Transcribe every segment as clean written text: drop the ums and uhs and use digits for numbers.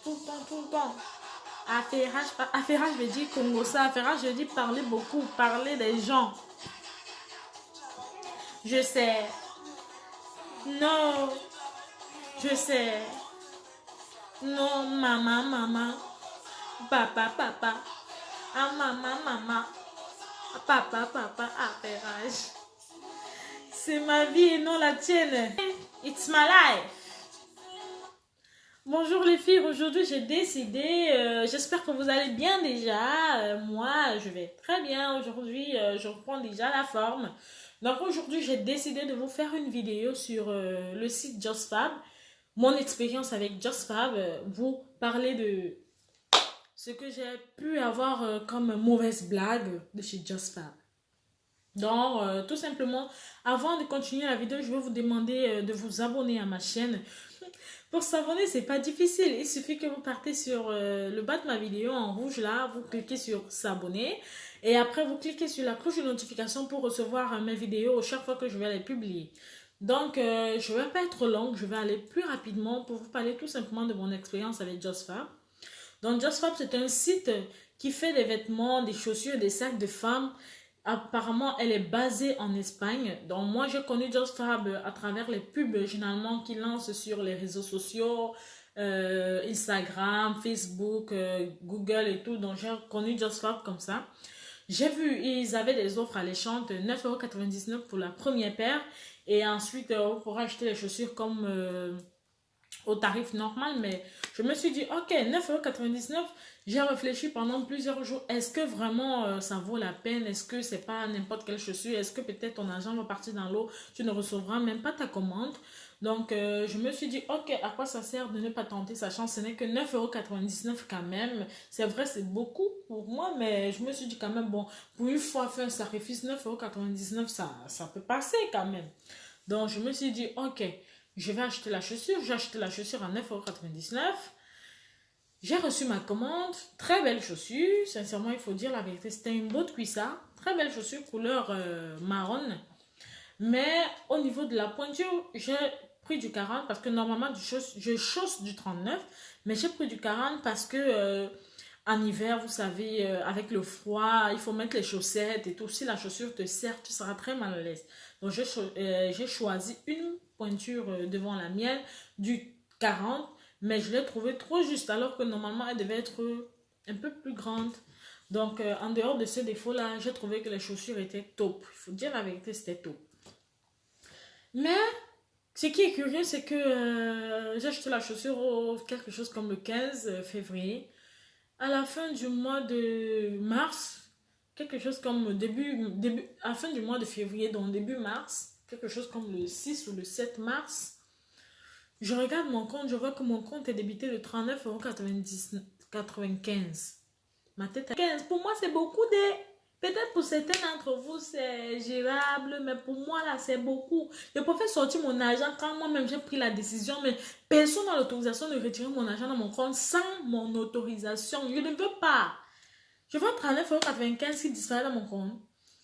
tout le temps. Affairage veut dire Congo, ça. Affairage veut dire parler beaucoup, parler des gens. Je sais. Non, je sais. Non, maman. Papa. Ah, maman. Papa, affairage. C'est ma vie et non la tienne. It's my life. Bonjour les filles, aujourd'hui j'ai décidé, j'espère que vous allez bien déjà. Moi je vais très bien, aujourd'hui je reprends déjà la forme. Donc aujourd'hui j'ai décidé de vous faire une vidéo sur le site JustFab, mon expérience avec JustFab, vous parler de ce que j'ai pu avoir comme mauvaise blague de chez JustFab. Donc, tout simplement, avant de continuer la vidéo, je vais vous demander de vous abonner à ma chaîne. Pour s'abonner, c'est pas difficile. Il suffit que vous partez sur le bas de ma vidéo en rouge là, vous cliquez sur s'abonner et après vous cliquez sur la cloche de notification pour recevoir mes vidéos chaque fois que je vais les publier. Donc, je ne vais pas être longue, je vais aller plus rapidement pour vous parler tout simplement de mon expérience avec JustFab. Donc, JustFab, c'est un site qui fait des vêtements, des chaussures, des sacs de femmes. Apparemment, elle est basée en Espagne. Donc, moi, j'ai connu JustFab à travers les pubs, généralement, qu'ils lancent sur les réseaux sociaux, Instagram, Facebook, Google et tout. Donc, j'ai connu JustFab comme ça. J'ai vu, ils avaient des offres alléchantes, 9,99 € pour la première paire. Et ensuite, on pourra acheter les chaussures comme au tarif normal, mais je me suis dit, ok, 9,99 €, j'ai réfléchi pendant plusieurs jours, est-ce que vraiment ça vaut la peine, est-ce que c'est pas n'importe quelle chaussure, est-ce que peut-être ton argent va partir dans l'eau, tu ne recevras même pas ta commande. Donc je me suis dit, ok, à quoi ça sert de ne pas tenter sa chance, ce n'est que 9,99 € quand même, c'est vrai c'est beaucoup pour moi, mais je me suis dit quand même, bon, pour une fois faire un sacrifice, 9,99 €, ça peut passer quand même. Donc je me suis dit, ok, je vais acheter la chaussure. J'ai acheté la chaussure à 9,99 €. J'ai reçu ma commande. Très belle chaussure. Sincèrement, il faut dire la vérité. C'était une botte cuissard. Très belle chaussure couleur marron. Mais au niveau de la pointure, j'ai pris du 40 parce que normalement, je chausse du 39. Mais j'ai pris du 40 parce que en hiver, vous savez, avec le froid, il faut mettre les chaussettes et tout. Si la chaussure te serre, tu seras très mal à l'aise. Donc, j'ai choisi une pointure devant la mienne du 40, mais je l'ai trouvée trop juste, alors que normalement, elle devait être un peu plus grande. Donc, en dehors de ce défaut-là, j'ai trouvé que les chaussures étaient top. Il faut dire la vérité, c'était top. Mais, ce qui est curieux, c'est que j'ai acheté la chaussure quelque chose comme le 15 février. À la fin du mois de mars, quelque chose comme à la fin du mois de février, donc début mars, quelque chose comme le 6 ou le 7 mars, je regarde mon compte, je vois que mon compte est débité de 39,95 €. Ma tête à 15. Pour moi, c'est beaucoup de... Peut-être pour certains d'entre vous, c'est gérable, mais pour moi, là, c'est beaucoup. Je préfère sortir mon argent quand moi-même j'ai pris la décision, mais personne n'a l'autorisation de retirer mon argent dans mon compte sans mon autorisation. Je ne veux pas. Je vois 39,95 € qui disparaît dans mon compte.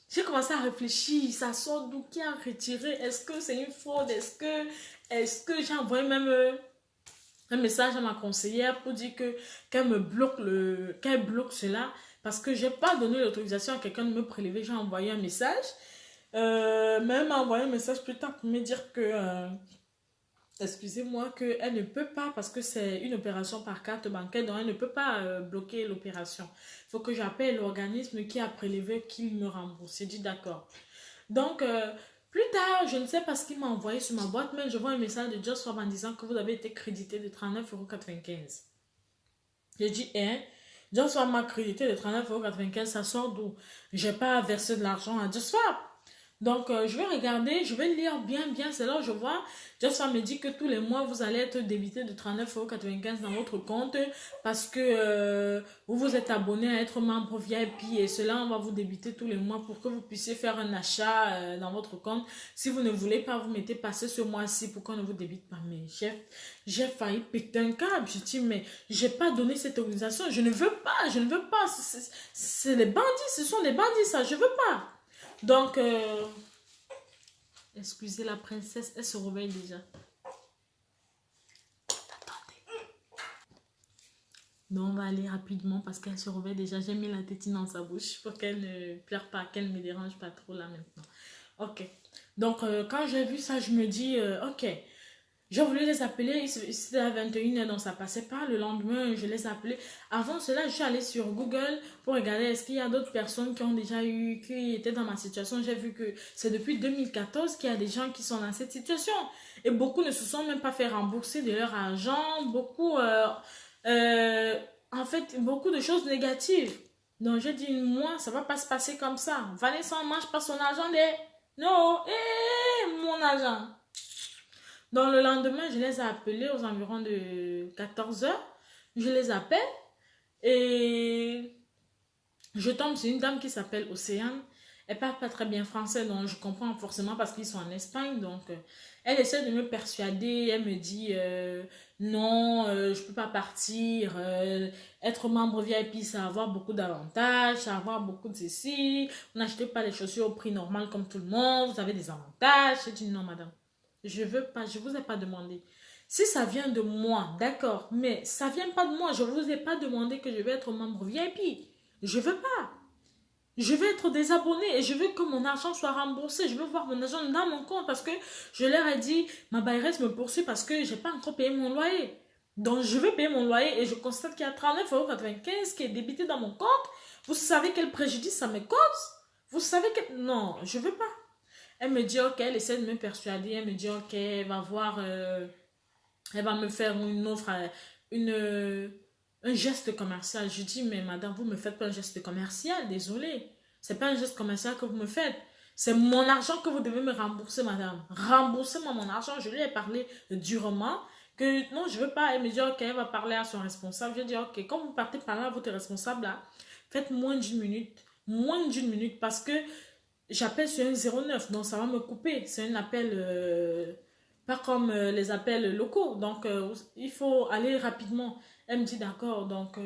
J'ai commencé à réfléchir, ça sort d'où, qui a retiré, est-ce que c'est une fraude, est-ce que j'ai envoyé même un message à ma conseillère pour dire que qu'elle me bloque qu'elle bloque cela parce que j'ai pas donné l'autorisation à quelqu'un de me prélever. J'ai envoyé un message, même envoyé un message plus tard pour me dire que excusez-moi, qu'elle ne peut pas, parce que c'est une opération par carte bancaire, donc elle ne peut pas bloquer l'opération. Il faut que j'appelle l'organisme qui a prélevé, qu'il me rembourse. J'ai dit d'accord. Donc, plus tard, je ne sais pas ce qu'il m'a envoyé sur ma boîte mail, je vois un message de JustFab en disant que vous avez été crédité de 39,95 €. J'ai dit, hein? JustFab m'a crédité de 39,95 €, ça sort d'où? J'ai pas versé de l'argent à JustFab. Donc, je vais regarder, je vais lire bien. C'est là où je vois, JustFab me dit que tous les mois, vous allez être débité de 39,95 € dans votre compte parce que vous vous êtes abonné à être membre VIP et cela, on va vous débiter tous les mois pour que vous puissiez faire un achat dans votre compte. Si vous ne voulez pas, vous mettez passer ce mois-ci pour qu'on ne vous débite pas. Mais j'ai failli péter un câble. Je dis, mais j'ai pas donné cette autorisation. Je ne veux pas. C'est les bandits, ce sont des bandits, ça, je veux pas. Donc, excusez la princesse, elle se réveille déjà. Attendez. Donc, on va aller rapidement parce qu'elle se réveille déjà. J'ai mis la tétine dans sa bouche pour qu'elle ne pleure pas, qu'elle ne me dérange pas trop là maintenant. Ok. Donc, quand j'ai vu ça, je me dis, ok. J'ai voulu les appeler, c'était à 21h, donc ça passait pas. Le lendemain, je les appelais. Avant cela, je suis allée sur Google pour regarder est-ce qu'il y a d'autres personnes qui ont déjà eu, qui étaient dans ma situation. J'ai vu que c'est depuis 2014 qu'il y a des gens qui sont dans cette situation. Et beaucoup ne se sont même pas fait rembourser de leur argent. Beaucoup, en fait, beaucoup de choses négatives. Donc, j'ai dit, moi, ça va pas se passer comme ça. Vanessa, on mange pas son argent des... Non, mon argent. Donc, le lendemain, je les ai appelés aux environs de 14h. Je les appelle et je tombe sur une dame qui s'appelle Océane. Elle parle pas très bien français, donc je comprends forcément parce qu'ils sont en Espagne. Donc, elle essaie de me persuader. Elle me dit non, je peux pas partir. Être membre VIP, ça va avoir beaucoup d'avantages, ça va avoir beaucoup de ceci. Vous n'achetez pas les chaussures au prix normal comme tout le monde. Vous avez des avantages. J'ai dit non, madame. Je veux pas, je vous ai pas demandé. Si ça vient de moi, d'accord, mais ça vient pas de moi. Je vous ai pas demandé que je vais être membre VIP. Je veux pas. Je veux être désabonné et je veux que mon argent soit remboursé. Je veux voir mon argent dans mon compte parce que je leur ai dit, ma bailleuse me poursuit parce que j'ai pas encore payé mon loyer. Donc, je veux payer mon loyer et je constate qu'il y a 39,95 € qui est débité dans mon compte. Vous savez quel préjudice ça me cause? Vous savez que... Non, je veux pas. Elle me dit, ok, elle essaie de me persuader. Elle me dit, ok, elle va voir, elle va me faire une offre, un geste commercial. Je dis, mais madame, vous me faites pas un geste commercial, désolé. C'est pas un geste commercial que vous me faites. C'est mon argent que vous devez me rembourser, madame. Remboursez-moi mon argent. Je lui ai parlé durement que non, je veux pas. Elle me dit, ok, elle va parler à son responsable. Je dis, ok, quand vous partez parler à votre responsable, là, faites moins d'une minute. Moins d'une minute parce que j'appelle sur un 09, donc ça va me couper. C'est un appel, pas comme les appels locaux. Donc, il faut aller rapidement. Elle me dit d'accord. Donc,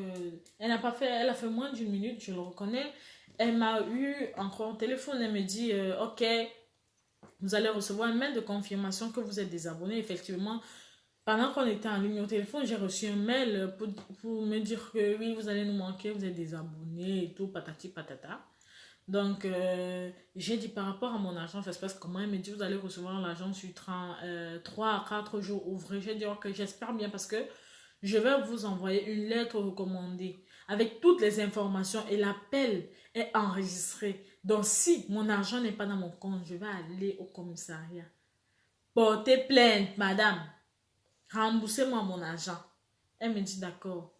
elle n'a pas fait, elle a fait moins d'une minute, je le reconnais. Elle m'a eu encore au téléphone. Elle me dit, ok, vous allez recevoir un mail de confirmation que vous êtes désabonné. Effectivement, pendant qu'on était en ligne au téléphone, j'ai reçu un mail pour me dire que oui, vous allez nous manquer, vous êtes désabonné et tout, patati patata. Donc, j'ai dit par rapport à mon argent, ça se passe comment? Elle me dit, vous allez recevoir l'argent sur 3 à 4 jours ouvrés. J'ai dit, ok, j'espère bien parce que je vais vous envoyer une lettre recommandée avec toutes les informations et l'appel est enregistré. Donc, si mon argent n'est pas dans mon compte, je vais aller au commissariat. Portez plainte, madame. Remboursez-moi mon argent. Elle me dit, d'accord.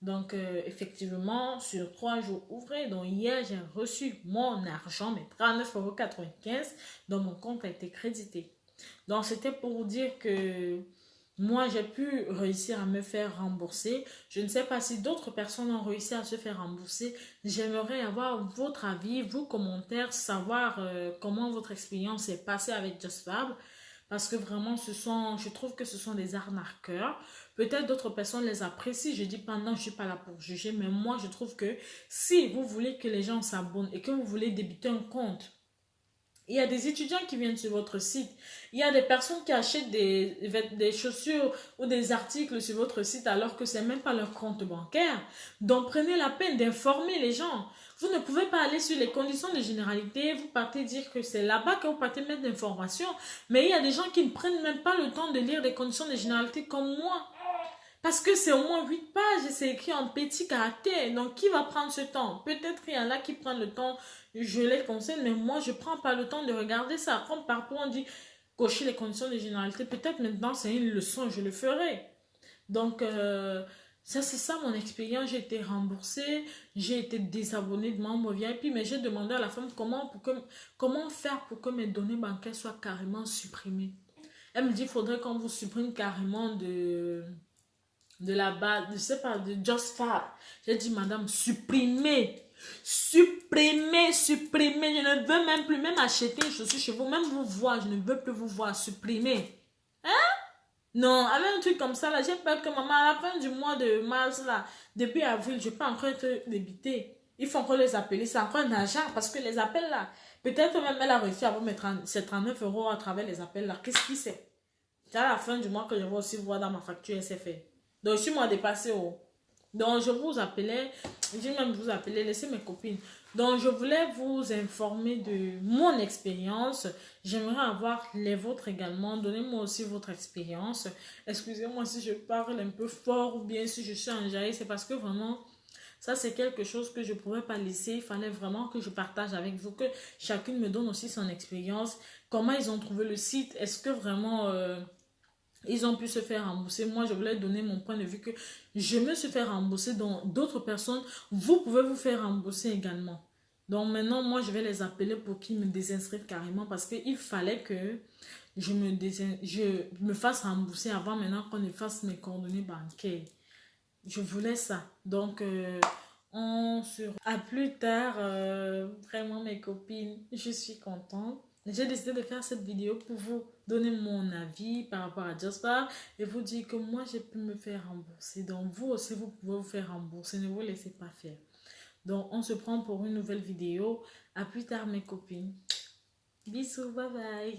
Donc, effectivement, sur 3 jours ouvrés, donc hier, j'ai reçu mon argent, mes 39,95 € dont mon compte a été crédité. Donc, c'était pour dire que moi, j'ai pu réussir à me faire rembourser. Je ne sais pas si d'autres personnes ont réussi à se faire rembourser. J'aimerais avoir votre avis, vos commentaires, savoir comment votre expérience est passée avec JustFab. Parce que vraiment, je trouve que ce sont des arnaqueurs. Peut-être d'autres personnes les apprécient. Je dis pas non, je suis pas là pour juger. Mais moi, je trouve que si vous voulez que les gens s'abonnent et que vous voulez débiter un compte, il y a des étudiants qui viennent sur votre site. Il y a des personnes qui achètent des chaussures ou des articles sur votre site alors que ce n'est même pas leur compte bancaire. Donc, prenez la peine d'informer les gens. Vous ne pouvez pas aller sur les conditions de généralité. Vous partez dire que c'est là-bas que vous partez mettre d'informations. Mais il y a des gens qui ne prennent même pas le temps de lire les conditions de généralité comme moi. Parce que c'est au moins 8 pages et c'est écrit en petit caractère. Donc, qui va prendre ce temps? Peut-être qu'il y en a qui prennent le temps, je les conseille, mais moi, je ne prends pas le temps de regarder ça. Comme partout, on dit cocher les conditions de généralité. Peut-être maintenant, c'est une leçon, je le ferai. Donc, ça, c'est ça mon expérience. J'ai été remboursée, j'ai été désabonnée de membre VIP, mais j'ai demandé à la femme comment faire pour que mes données bancaires soient carrément supprimées. Elle me dit, il faudrait qu'on vous supprime carrément de la base, je sais pas, de JustFab. J'ai dit, madame, supprimez. Supprimez, supprimez. Je ne veux même plus, même acheter une chaussure chez vous, même vous voir, je ne veux plus vous voir. Supprimez. Hein? Non, avec un truc comme ça, là, j'ai peur que maman, à la fin du mois de mars, là, depuis avril, je peux encore être débité. Il faut encore les appeler. C'est encore un argent parce que les appels, là, peut-être même elle a réussi à vous mettre ces 39 € à travers les appels, là. Qu'est-ce qui c'est? C'est à la fin du mois que je vais aussi voir dans ma facture SFR. Donc, je suis moi dépassé. Oh. Donc, je vous appelais, j'ai même vous appelé, laissez mes copines. Donc, je voulais vous informer de mon expérience. J'aimerais avoir les vôtres également. Donnez-moi aussi votre expérience. Excusez-moi si je parle un peu fort ou bien si je suis enjaillée. C'est parce que vraiment, ça, c'est quelque chose que je ne pourrais pas laisser. Il fallait vraiment que je partage avec vous, que chacune me donne aussi son expérience. Comment ils ont trouvé le site? Est-ce que vraiment ils ont pu se faire rembourser? Moi, je voulais donner mon point de vue que je me suis fait rembourser. Donc, d'autres personnes, vous pouvez vous faire rembourser également. Donc, maintenant, moi, je vais les appeler pour qu'ils me désinscrivent carrément parce qu'il fallait que je me fasse rembourser avant maintenant qu'on efface mes coordonnées bancaires. Je voulais ça. Donc, on se... À plus tard, vraiment mes copines, je suis contente. J'ai décidé de faire cette vidéo pour vous donner mon avis par rapport à Jospar et vous dire que moi, j'ai pu me faire rembourser. Donc, vous aussi, vous pouvez vous faire rembourser. Ne vous laissez pas faire. Donc, on se prend pour une nouvelle vidéo. À plus tard, mes copines. Bisous, bye bye.